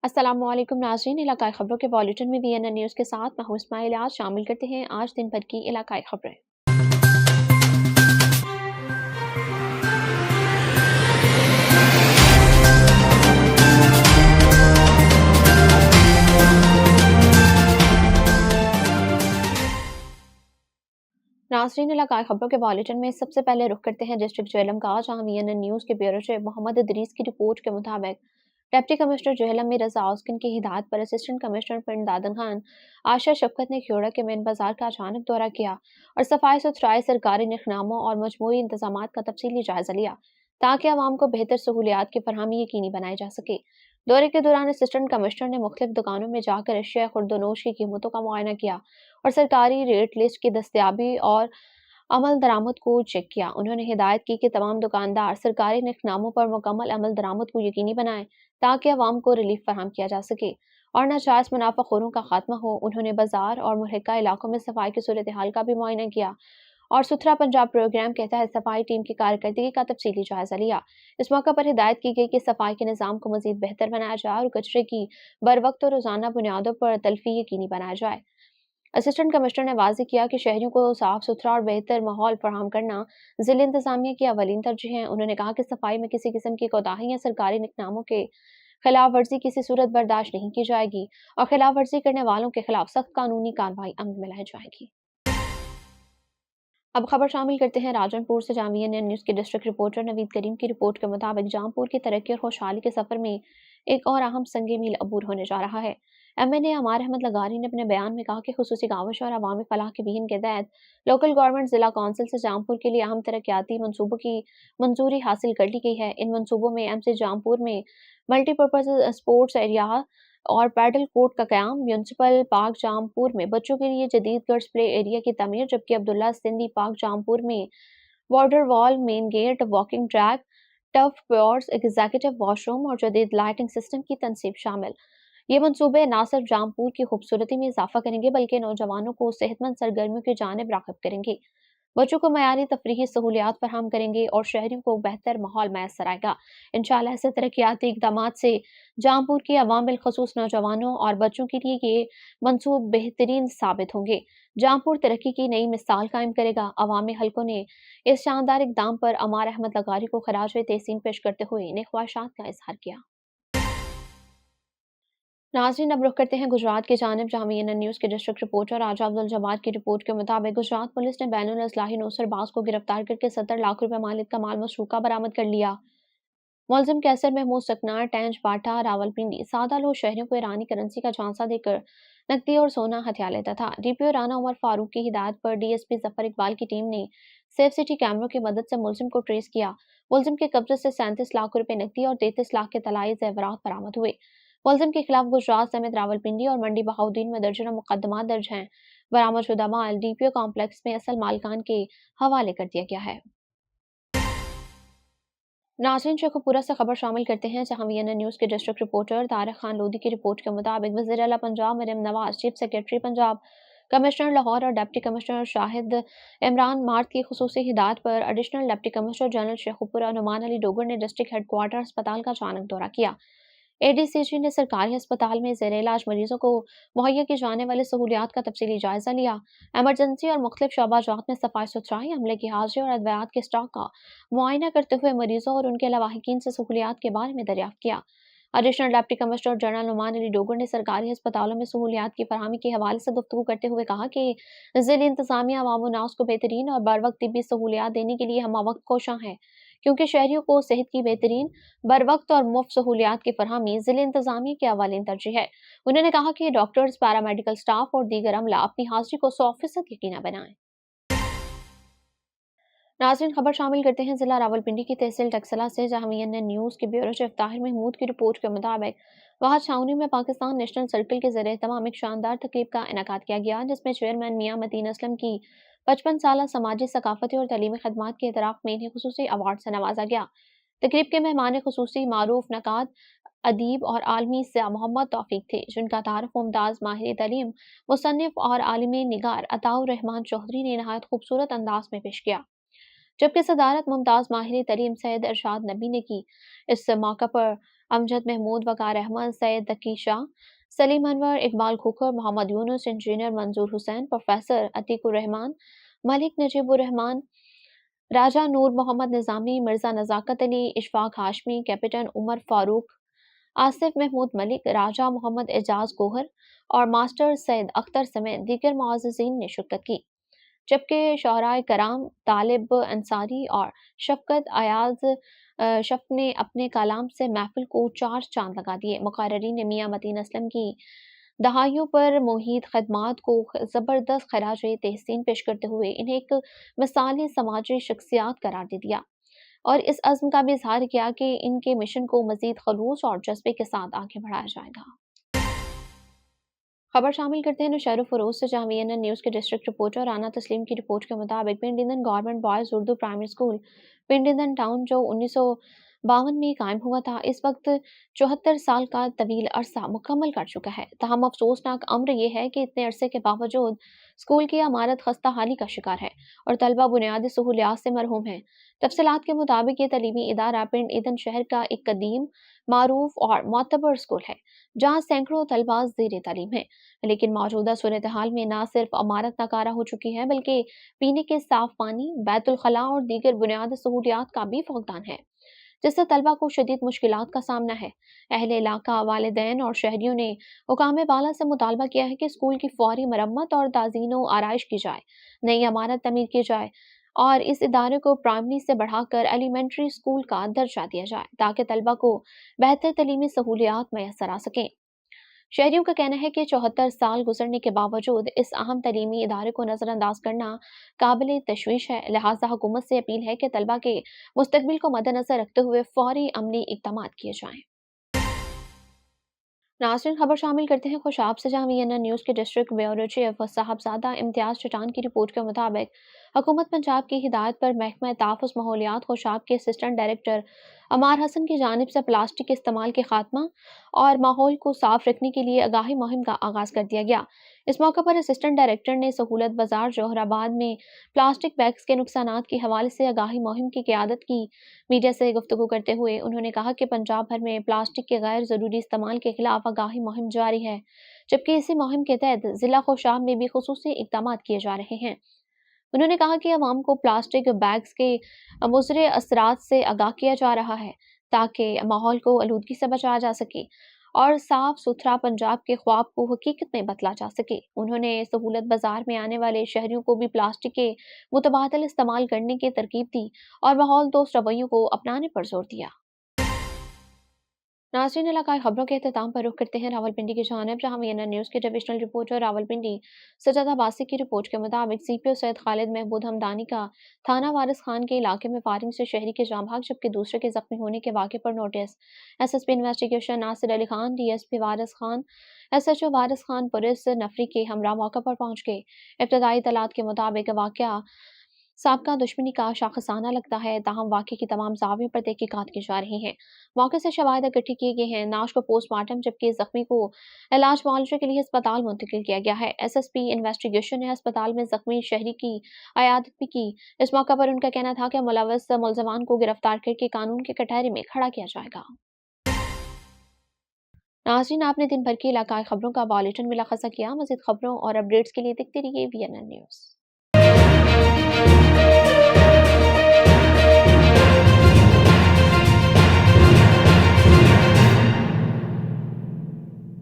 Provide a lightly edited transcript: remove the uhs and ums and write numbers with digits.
السلام علیکم ناظرین، علاقائی خبروں کے بولیٹن میں VNN نیوز کے ساتھ میں ہوں اسماعیل۔ آج شامل کرتے ہیں آج دن بھر کی علاقائی خبریں۔ ناظرین، علاقائی خبروں کے بولیٹن میں سب سے پہلے رخ کرتے ہیں ڈسٹرکٹ جہلم کا، جہاں VNN نیوز کے بیورو چیف محمد ادریس کی رپورٹ کے مطابق ڈپٹی کمشنر جہلم میں رضا اسکن کی ہدایت پر اسسٹنٹ کمشنر پنڈ دادن خان عائشہ شفقت نے کھیوڑا کے مین بازار کا اچانک دورہ کیا اور صفائی ستھرائی، سرکاری نقناموں اور مجموعی انتظامات کا تفصیلی جائزہ لیا تاکہ عوام کو بہتر سہولیات کی فراہمی یقینی بنائی جا سکے۔ دورے کے دوران اسسٹنٹ کمشنر نے مختلف دکانوں میں جا کر اشیاء خورد و نوش کی قیمتوں کا معائنہ کیا اور سرکاری ریٹ لسٹ کی دستیابی اور عمل درآمد کو چیک کیا۔ انہوں نے ہدایت کی کہ تمام دکاندار سرکاری نقناموں پر مکمل عمل درآمد کو یقینی بنائیں تاکہ عوام کو ریلیف فراہم کیا جا سکے اور ناجائز منافع خوروں کا خاتمہ ہو۔ انہوں نے بازار اور ملحقہ علاقوں میں صفائی کی صورتحال کا بھی معائنہ کیا اور ستھرا پنجاب پروگرام کے تحت صفائی ٹیم کی کارکردگی کا تفصیلی جائزہ لیا۔ اس موقع پر ہدایت کی گئی کہ صفائی کے نظام کو مزید بہتر بنایا جائے اور کچرے کی بروقت اور روزانہ بنیادوں پر تلفی یقینی بنایا جائے۔ اسسٹنٹ کمشنر نے واضح کیا کہ شہریوں کو صاف ستھرا اور بہتر ماحول فراہم کرنا ضلع انتظامیہ کی اولین ترجیح ہے۔ انہوں نے کہا کہ صفائی میں کسی قسم کی کوتاہی یا سرکاری نقناموں کے خلاف ورزی کسی صورت برداشت نہیں کی جائے گی اور خلاف ورزی کرنے والوں کے خلاف سخت قانونی کارروائی عمل میں لائی جائے گی۔ اب خبر شامل کرتے ہیں راجن پور سے، جہاں VNN نیوز کے ڈسٹرکٹ رپورٹر نوید کریم کی رپورٹ کے مطابق جام پور کی ترقی اور خوشحالی کے سفر میں ایک اور اہم سنگ میل عبور ہونے جا رہا ہے۔ MNA عمار احمد لغاری نے اپنے بیان میں کہا کہ خصوصی کاوش اور عوامی فلاح کی مہم کے تحت لوکل گورنمنٹ ضلع کونسل سے جام پور کے لیے اہم ترقیاتی منصوبوں کی منظوری حاصل کر لی گئی ہے۔ ان منصوبوں میں MC جام پور میں ملٹی پرپز اسپورٹس ایریا اور پیڈل کورٹ کا قیام، میونسپل پارک جام پور میں بچوں کے لیے جدید گرلز پلے ایریا کی تعمیر، جبکہ عبداللہ سندھی پارک جام پور میں border wall, main gate, walking track, turf course, executive washroom اور جدید لائٹنگ سسٹم کی تنصیب شامل۔ یہ منصوبے نہ صرف جام پور کی خوبصورتی میں اضافہ کریں گے بلکہ نوجوانوں کو صحت مند سرگرمیوں کی جانب راغب کریں گے، بچوں کو معیاری تفریحی سہولیات فراہم کریں گے اور شہریوں کو بہتر ماحول میسر آئے گا۔ انشاءاللہ ایسے ترقیاتی اقدامات سے جام پور کے عوام بالخصوص نوجوانوں اور بچوں کے لیے یہ منصوب بہترین ثابت ہوں گے۔ جام پور ترقی کی نئی مثال قائم کرے گا۔ عوامی حلقوں نے اس شاندار اقدام پر عمار احمد لغاری کو خراج تحسین پیش کرتے ہوئے انہیں خواہشات کا اظہار کیا۔ ناظرین، اب رخ کرتے ہیں گجرات کی جانب، جہاں VNN نیوز کے ڈسٹرکٹ رپورٹر راجہ عبدالجواد کی رپورٹ کے مطابق گجرات پولیس نے بین الاضلاعی نوسر باز کو گرفتار کر کے 70 لاکھ روپے مالیت کا مال مسروقہ برآمد کر لیا۔ ملزم کیسر محمود سکنار ٹینج باٹا راولپنڈی سادہ لوگ شہریوں کو ایرانی کرنسی کا جھانسا دے کر نقدی اور سونا ہتھیا لیتا تھا۔ DPO رانا عمر فاروق کی ہدایت پر DSP ظفر اقبال کی ٹیم نے سیف سٹی کیمروں کی مدد سے ملزم کو ٹریس کیا۔ ملزم کے قبضے سے 37 لاکھ روپے نقدی اور 33 لاکھ کے طلائی زیورات برآمد ہوئے۔ ملزم کے خلاف گجرات سمیت راولپنڈی اور منڈی بہاؤدین میں درجنوں مقدمات درج ہیں۔ برآمد شدہ مال DPO کمپلیکس میں اصل مالکان کے حوالے کر دیا گیا ہے۔ ناظرین، شیخوپورہ سے خبر شامل کرتے ہیں، جہاں VNN نیوز کے ڈسٹرکٹ رپورٹر طارق خان لودھی کی رپورٹ کے مطابق وزیر اعلیٰ Punjab Maryam Nawaz, chief secretary Punjab, commissioner Lahore اور ڈپٹی کمشنر شاہد عمران مارت کی خصوصی ہدایت پر additional deputy commissioner general Sheikhupura Nauman Ali Dogar نے ڈسٹرکٹ ہیڈ کوارٹر ہسپتال کا اچانک دورہ کیا۔ ADCG نے سرکاری ہسپتال میں زیر علاج مریضوں کو مہیا کی جانے والی سہولیات کا تفصیلی جائزہ لیا۔ ایمرجنسی اور مختلف شعبہ جات میں صفائی ستھرائی، عملے کی حاضری اور ادویات کے اسٹاک کا معائنہ کرتے ہوئے مریضوں اور ان کے لواحقین سے سہولیات کے بارے میں دریافت کیا۔ Additional deputy commissioner general Nauman Ali Dogar نے سرکاری ہسپتالوں میں سہولیات کی فراہمی کے حوالے سے گفتگو کرتے ہوئے کہا کہ ضلع انتظامیہ عوام الناس کو بہترین اور بروقت طبی سہولیات دینے کے لیے ہمہ وقت کوشاں ہے، کیونکہ شہریوں کو صحت کی بہترین، بروقت اور مفت سہولیات کی فراہمی ضلع انتظامیہ کی اولین ترجیح ہے۔ انہوں نے کہا کہ ڈاکٹرز، پیرامیڈیکل سٹاف اور دیگر عملہ اپنی حاضری کو 100% یقینی بنائیں۔ ناظرین، خبر شامل کرتے ہیں ضلع راولپنڈی کی تحصیل ٹکسلا سے، جہاں VNN نیوز کے بیورو چیف طاہر محمود کی رپورٹ کے مطابق وہاں چھاؤنی میں پاکستان نیشنل سرکل کے زیر اہتمام ایک شاندار تقریب کا انعقاد کیا گیا، جس میں چیئرمین میاں متین اسلم کی 55 سالہ سماجی، ثقافتی اور تعلیمی خدمات کے اعتراف میں انہیں خصوصی ایوارڈ سے نوازا گیا۔ تقریب کے مہمان خصوصی معروف نقاد، ادیب اور عالمی سیاح محمد توفیق تھے، جن کا تعارف ممتاز ماہر تعلیم، مصنف اور عالم نگار عطاء الرحمان چودھری نے نہایت خوبصورت انداز میں پیش کیا، جبکہ صدارت ممتاز ماہر تعلیم سید ارشاد نبی نے کی۔ اس موقع پر امجد محمود، وقار احمد، سید تقی شاہ، سلیم انور، اقبال کھوکھر، محمد یونس، انجینئر منظور حسین، پروفیسر عتیق الرحمان، ملک نجیب الرحمان، راجہ نور محمد نظامی، مرزا نزاکت علی، اشفاق ہاشمی، کیپٹن عمر فاروق، آصف محمود ملک، راجہ محمد اعجاز گوہر اور ماسٹر سید اختر سمیت دیگر معززین نے شرکت کی، جبکہ شعراء کرام طالب انصاری اور شفقت ایاز شفق نے اپنے کلام سے محفل کو چار چاند لگا دیے۔ مقررین نے میاں متین اسلم کی دہائیوں پر محیط خدمات کو زبردست خراج تحسین پیش کرتے ہوئے انہیں ایک مثالی سماجی شخصیات قرار دے دیا اور اس عزم کا بھی اظہار کیا کہ ان کے مشن کو مزید خلوص اور جذبے کے ساتھ آگے بڑھایا جائے گا۔ خبر شامل کرتے ہیں نوشہر و فروز سے، جہاں وی این این نیوز کے ڈسٹرکٹ رپورٹر رانا تسلیم کی رپورٹ کے مطابق Pindidan government boys Urdu primary school Pindidan town جو 1952 میں قائم ہوا تھا، اس وقت 74 سال کا طویل عرصہ مکمل کر چکا ہے۔ تاہم افسوسناک امر یہ ہے کہ اتنے عرصے کے باوجود اسکول کی عمارت خستہ حالی کا شکار ہے اور طلبہ بنیادی سہولیات سے محروم ہیں۔ تفصیلات کے مطابق یہ تعلیمی ادارہ پنڈ ایدن شہر کا ایک قدیم، معروف اور معتبر اسکول ہے، جہاں سینکڑوں طلبہ زیر تعلیم ہیں، لیکن موجودہ صورتحال میں نہ صرف عمارت ناکارہ ہو چکی ہے بلکہ پینے کے صاف پانی، بیت الخلاء اور دیگر بنیادی سہولیات کا بھی فقدان ہے، جس سے طلبہ کو شدید مشکلات کا سامنا ہے۔ اہل علاقہ، والدین اور شہریوں نے حکام بالا سے مطالبہ کیا ہے کہ اسکول کی فوری مرمت اور تزئین و آرائش کی جائے، نئی عمارت تعمیر کی جائے اور اس ادارے کو پرائمری سے بڑھا کر ایلیمنٹری اسکول کا درجہ دیا جائے تاکہ طلبہ کو بہتر تعلیمی سہولیات میسر آ سکیں۔ شہریوں کا کہنا ہے کہ 74 سال گزرنے کے باوجود اس اہم تعلیمی ادارے کو نظر انداز کرنا قابل تشویش ہے، لہٰذا حکومت سے اپیل ہے کہ طلبہ کے مستقبل کو مد نظر رکھتے ہوئے فوری عملی اقدامات کیے جائیں۔ ناظرین، خبر شامل کرتے ہیں خوشاب سے، جہاں وی این این نیوز کے ڈسٹرکٹ بیورو چیف صاحبزادہ امتیاز چٹان کی رپورٹ کے مطابق حکومت پنجاب کی ہدایت پر محکمہ تحفظ ماحولیات خوشاب کے اسسٹنٹ ڈائریکٹر عمار حسن کی جانب سے پلاسٹک کے استعمال کے خاتمہ اور ماحول کو صاف رکھنے کے لیے آگاہی مہم کا آغاز کر دیا گیا۔ اس موقع پر اسسٹنٹ ڈائریکٹر نے سہولت بازار جوہر آباد میں پلاسٹک بیگز کے نقصانات کے حوالے سے آگاہی مہم کی قیادت کی۔ میڈیا سے گفتگو کرتے ہوئے انہوں نے کہا کہ پنجاب بھر میں پلاسٹک کے غیر ضروری استعمال کے خلاف آگاہی مہم جاری ہے، جبکہ اسی مہم کے تحت ضلع خوشاب میں بھی خصوصی اقدامات کیے جا رہے ہیں۔ انہوں نے کہا کہ عوام کو پلاسٹک بیگز کے مضر اثرات سے آگاہ کیا جا رہا ہے تاکہ ماحول کو آلودگی سے بچایا جا سکے اور صاف ستھرا پنجاب کے خواب کو حقیقت میں بدلا جا سکے۔ انہوں نے سہولت بازار میں آنے والے شہریوں کو بھی پلاسٹک کے متبادل استعمال کرنے کی ترغیب دی اور ماحول دوست رویوں کو اپنانے پر زور دیا۔ ناظرین، علاقائی خبروں کے اختتام پر رخ کرتے ہیں راولپنڈی کی جانب، جہاں وی این این نیوز کے ڈویژنل رپورٹر راولپنڈی سجادہ باسی کی رپورٹ کے مطابق سی پی او سید خالد محمود ہمدانی کا تھانہ وارث خان کے علاقے میں فائرنگ سے شہری کے جاں بحق جبکہ دوسرے کے زخمی ہونے کے واقعے پر notice. S S P investigation Nasir Ali Khan, D S P Waris Khan, S H O Waris Khan police نفری کے ہمراہ موقع پر پہنچ گئے۔ ابتدائی اطلاعات کے مطابق واقعہ سابقہ دشمنی کا شاخسانہ لگتا ہے، تاہم واقعے کی تمام زاویوں پر تحقیقات کی جا رہی ہیں۔ موقع سے شواہد اکٹھے کیے گئے ہیں، نعش کو پوسٹ مارٹم جبکہ زخمی کو علاج معالجے کے لیے ہسپتال منتقل کیا گیا ہے۔ ایس ایس پی انویسٹیگیشن نے ہسپتال میں زخمی شہری کی عیادت بھی کی۔ اس موقع پر ان کا کہنا تھا کہ ملوث ملزمان کو گرفتار کر کے قانون کے کٹہرے میں کھڑا کیا جائے گا۔ ناظرین، آپ نے دن بھر کی علاقائی خبروں کا بلیٹن ملاحظہ کیا۔ مزید خبروں اور اپڈیٹس کے لیے دیکھتے رہیے وی این این نیوز۔